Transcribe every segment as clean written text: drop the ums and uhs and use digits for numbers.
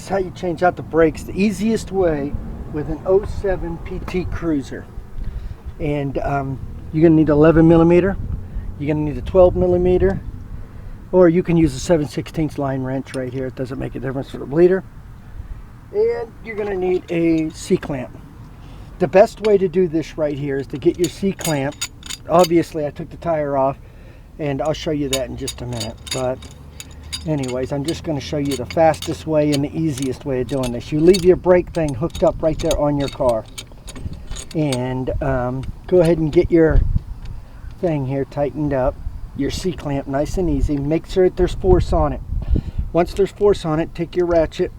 is how you change out the brakes the easiest way with an 07 PT Cruiser. And you're going to need 11 millimeter, you're going to need a 12 millimeter, or you can use a 7/16 line wrench right here. It doesn't make a difference for the bleeder. And you're going to need a C-clamp. The best way to do this right here is to get your C-clamp. Obviously I took the tire off, and I'll show you that in just a minute, but anyways, I'm just going to show you the fastest way and the easiest way of doing this. You leave your brake thing hooked up right there on your car, and go ahead and get your thing here tightened up, your C-clamp, nice and easy. Make sure that there's force on it. Once there's force on it, take your ratchet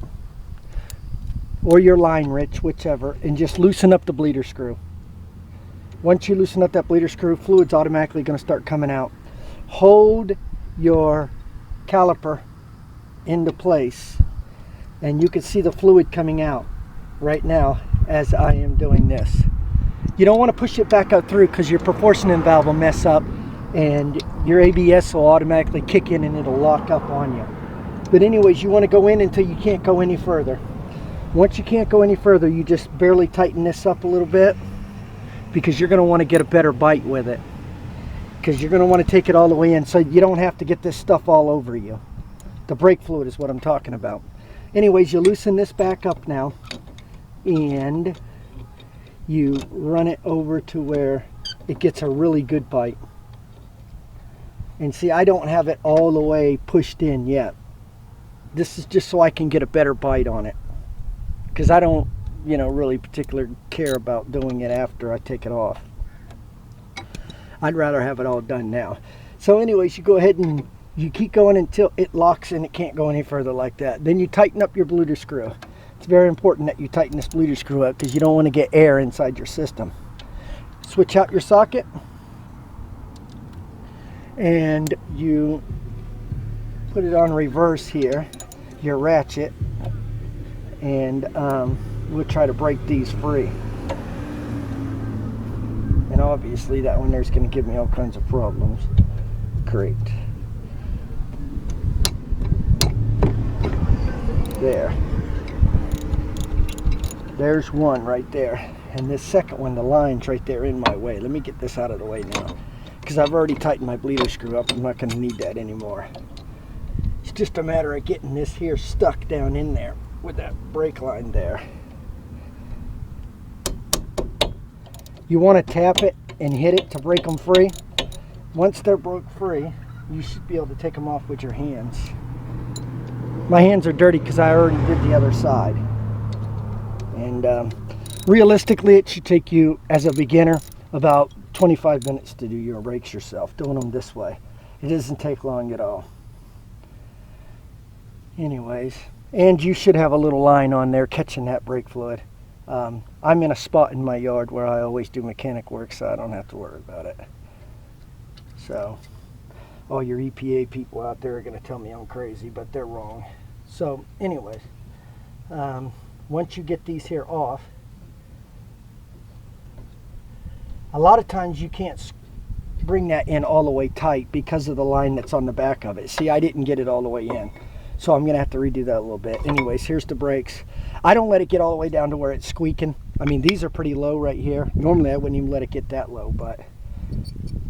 or your line wrench, whichever, and just loosen up the bleeder screw. Once you loosen up that bleeder screw, fluid's automatically going to start coming out. Hold your caliper into place, and you can see the fluid coming out right now as I am doing this. You don't want to push it back up through, because your proportioning valve will mess up and your ABS will automatically kick in and it'll lock up on you. But anyways, you want to go in until you can't go any further. Once you can't go any further, you just barely tighten this up a little bit, because you're going to want to get a better bite with it, because you're going to want to take it all the way in so you don't have to get this stuff all over you. The brake fluid is what I'm talking about. Anyways, you loosen this back up now, and you run it over to where it gets a really good bite. And see, I don't have it all the way pushed in yet. This is just so I can get a better bite on it, because I don't, you know, really particularly care about doing it after I take it off. I'd rather have it all done now. So anyways, you go ahead and you keep going until it locks and it can't go any further like that. Then you tighten up your bleeder screw. It's very important that you tighten this bleeder screw up, because you don't want to get air inside your system. Switch out your socket, and you put it on reverse here, your ratchet, and we'll try to break these free. And obviously that one there's going to give me all kinds of problems. Great. There. There's one right there. And this second one, the line's right there in my way. Let me get this out of the way now, because I've already tightened my bleeder screw up. I'm not going to need that anymore. It's just a matter of getting this here stuck down in there with that brake line there. You want to tap it and hit it to break them free. Once they're broke free, you should be able to take them off with your hands. My hands are dirty because I already did the other side. And realistically, it should take you, as a beginner, about 25 minutes to do your brakes yourself, doing them this way. It doesn't take long at all. Anyways, and you should have a little line on there catching that brake fluid. I'm in a spot in my yard where I always do mechanic work, so I don't have to worry about it. So all your EPA people out there are going to tell me I'm crazy, but they're wrong. So anyways, once you get these here off, a lot of times you can't bring that in all the way tight because of the line that's on the back of it. See, I didn't get it all the way in, so I'm going to have to redo that a little bit. Anyways, here's the brakes. I don't let it get all the way down to where it's squeaking. I mean, these are pretty low right here. Normally I wouldn't even let it get that low, but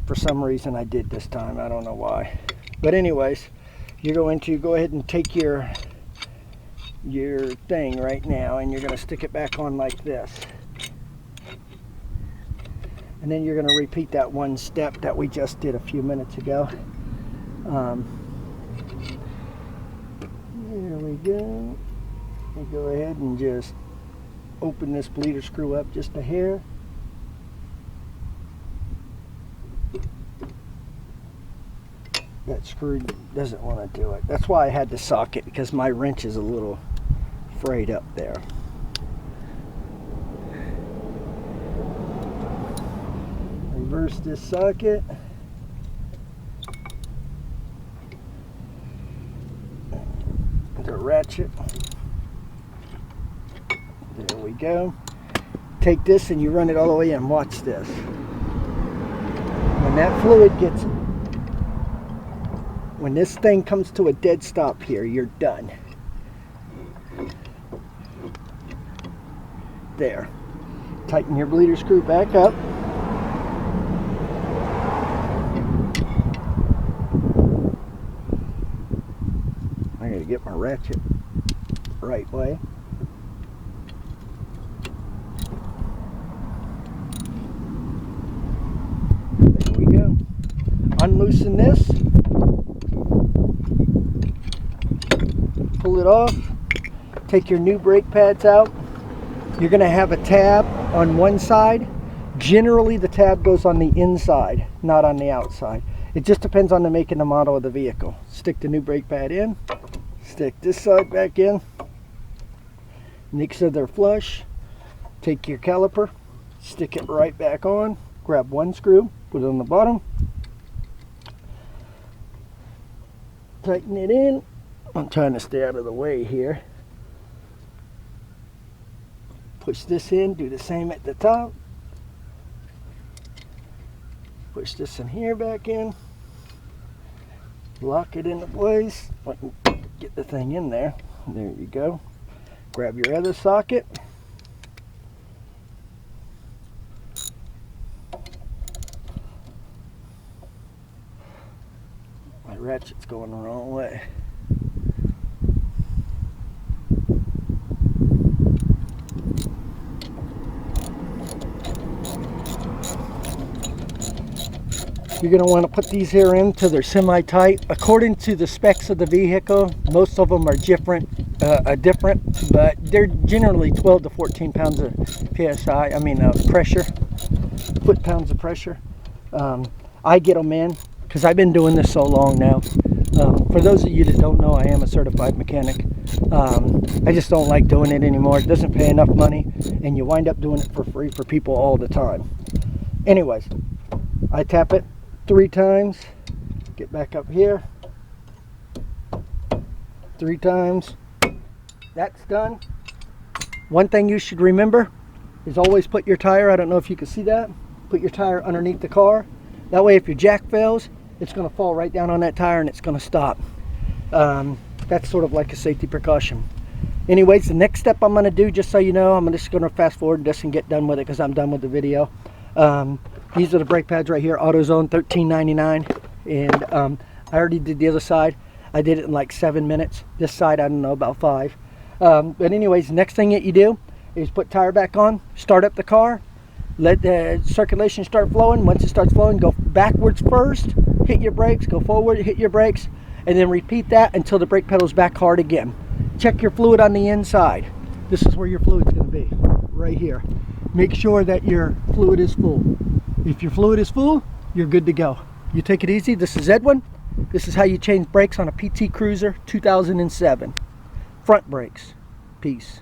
for some reason I did this time. I don't know why. But anyways, you're going to go ahead and take your thing right now, and you're going to stick it back on like this. And then you're going to repeat that one step that we just did a few minutes ago. There we go. You go ahead and just open this bleeder screw up just a hair. That screw doesn't want to do it. That's why I had the socket, because my wrench is a little frayed up there. Reverse this socket. The ratchet. There we go. Take this and you run it all the way in. Watch this. When that fluid gets, when this thing comes to a dead stop here, you're done. there. Tighten your bleeder screw back up. I gotta get my ratchet right way. There we go. Unloosen this. Pull it off. Take your new brake pads out. You're going to have a tab on one side. Generally the tab goes on the inside, not on the outside. It just depends on the make and the model of the vehicle. Stick the new brake pad in. Stick this side back in. Make sure they're flush. Take your caliper. Stick it right back on. Grab one screw. Put it on the bottom. Tighten it in. I'm trying to stay out of the way here. Push this in, do the same at the top. Push this in here back in. Lock it into place. I can get the thing in there. There you go. Grab your other socket. My ratchet's going the wrong way. You're going to want to put these here in till they're semi-tight. According to the specs of the vehicle, most of them are different, but they're generally 12 to 14 pounds of PSI, pressure, foot-pounds of pressure. I get them in because I've been doing this so long now. For those of you that don't know, I am a certified mechanic. I just don't like doing it anymore. It doesn't pay enough money, and you wind up doing it for free for people all the time. Anyways, I tap it 3 times, get back up here, 3 times. That's done. One thing you should remember is always put your tire, I don't know if you can see that, put your tire underneath the car. That way if your jack fails, it's going to fall right down on that tire and it's going to stop. That's sort of like a safety precaution. Anyways, the next step I'm going to do, just so you know, I'm just going to fast forward this and get done with it because I'm done with the video. These are the brake pads right here, AutoZone, $13.99, and I already did the other side. I did it in like 7 minutes. This side, I don't know, about 5. But anyways, next thing that you do is put tire back on, start up the car, let the circulation start flowing. Once it starts flowing, go backwards first, hit your brakes, go forward, hit your brakes, and then repeat that until the brake pedal's back hard again. Check your fluid on the inside. This is where your fluid's going to be, right here. Make sure that your fluid is full. If your fluid is full, you're good to go. You take it easy. This is Edwin. This is how you change brakes on a PT Cruiser 2007. Front brakes. Peace.